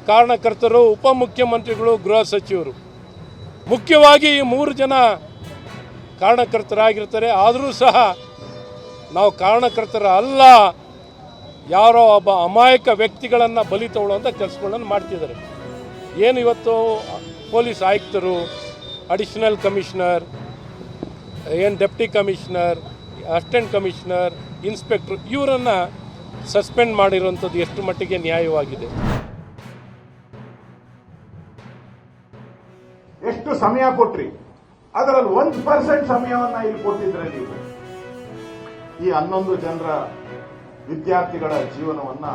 ಕಾರಣಕರ್ತರು, ಉಪಮುಖ್ಯಮಂತ್ರಿಗಳು, ಗೃಹ ಸಚಿವರು. ಮುಖ್ಯವಾಗಿ ಈ 3 ಜನ ಕಾರಣಕರ್ತರಾಗಿರ್ತಾರೆ. ಆದರೂ ಸಹ ನಾವು ಕಾರಣಕರ್ತರ ಅಲ್ಲ, ಯಾರೋ ಒಬ್ಬ ಅಮಾಯಕ ವ್ಯಕ್ತಿಗಳನ್ನು ಬಲಿ ತಗೊಳ್ಳುವಂಥ ಕೆಲಸಗಳನ್ನು ಮಾಡ್ತಿದ್ದಾರೆ. ಏನು ಇವತ್ತು ಪೊಲೀಸ್ ಆಯುಕ್ತರು, ಅಡಿಷನಲ್ ಕಮಿಷನರ್, ಏನು deputy commissioner, assistant commissioner, inspector ಇವರನ್ನು ಸಸ್ಪೆಂಡ್ ಮಾಡಿರುವಂಥದ್ದು ಎಷ್ಟು ಮಟ್ಟಿಗೆ ನ್ಯಾಯವಾಗಿದೆ? ಎಷ್ಟು ಸಮಯ ಕೊಟ್ರಿ? ಅದರಲ್ಲಿ 1% ಸಮಯವನ್ನ ಇಲ್ಲಿ ಕೊಟ್ಟಿದ್ರೆ ನೀವು ಈ 11 ಜನರ ವಿದ್ಯಾರ್ಥಿಗಳ ಜೀವನವನ್ನ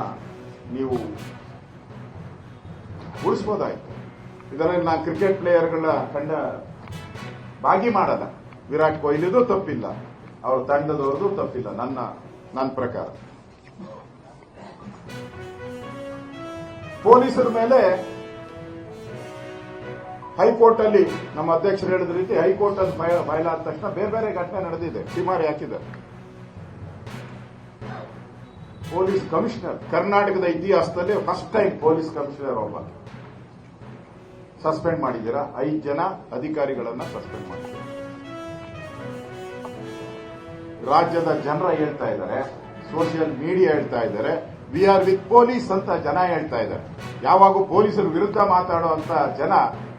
ನೀವು ಉಳಿಸಬಹುದಾಯ್ತು. ಇದರಲ್ಲಿ ನಾನು ಕ್ರಿಕೆಟ್ ಪ್ಲೇಯರ್ಗಳ ತಂಡ ಭಾಗಿ ಮಾಡಲ್ಲ. ವಿರಾಟ್ ಕೊಹ್ಲಿದು ತಪ್ಪಿಲ್ಲ, ಅವ್ರ ತಂಡದವ್ರದ್ದು ತಪ್ಪಿಲ್ಲ ನನ್ನ ಪ್ರಕಾರ. ಪೊಲೀಸರ ಮೇಲೆ ಹೈಕೋರ್ಟ್ ಅಲ್ಲಿ ನಮ್ಮ ಅಧ್ಯಕ್ಷರು ಹೇಳಿದ ರೀತಿ ಹೈಕೋರ್ಟ್ ಅಲ್ಲಿ ಬಯಲಾದ ತಕ್ಷಣ ಬೇರೆ ಬೇರೆ ಘಟನೆ ನಡೆದಿದೆ, ಸಿಮಾರಿ ಹಾಕಿದ್ದಾರೆ. ಪೊಲೀಸ್ ಕಮಿಷನರ್ ಕರ್ನಾಟಕದ ಇತಿಹಾಸದಲ್ಲಿ ಫಸ್ಟ್ ಟೈಮ್ ಪೊಲೀಸ್ ಕಮಿಷನರ್ ಒಬ್ಬ ಸಸ್ಪೆಂಡ್ ಮಾಡಿದ್ದೀರಾ. 5 ಜನ ಅಧಿಕಾರಿಗಳನ್ನ ಸಸ್ಪೆಂಡ್ ಮಾಡಿದ್ದೀರಾ. ರಾಜ್ಯದ ಜನರ ಹೇಳ್ತಾ ಇದ್ದಾರೆ, ಸೋಷಿಯಲ್ ಮೀಡಿಯಾ ಹೇಳ್ತಾ ಇದ್ದಾರೆ, ವಿ ಆರ್ ವಿತ್ ಪೊಲೀಸ್ ಅಂತ ಜನ ಹೇಳ್ತಾ ಇದ್ದಾರೆ. ಯಾವಾಗೂ ಪೊಲೀಸರ ವಿರುದ್ಧ ಮಾತಾಡುವಂತ ಜನ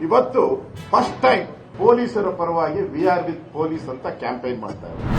ಇವತ್ತು ಫಸ್ಟ್ ಟೈಮ್ ಪೊಲೀಸರ ಪರವಾಗಿ ವಿ ಆರ್ ವಿತ್ ಪೊಲೀಸ್ ಅಂತ ಕ್ಯಾಂಪೇನ್ ಮಾಡ್ತಾ ಇದ್ದಾರೆ.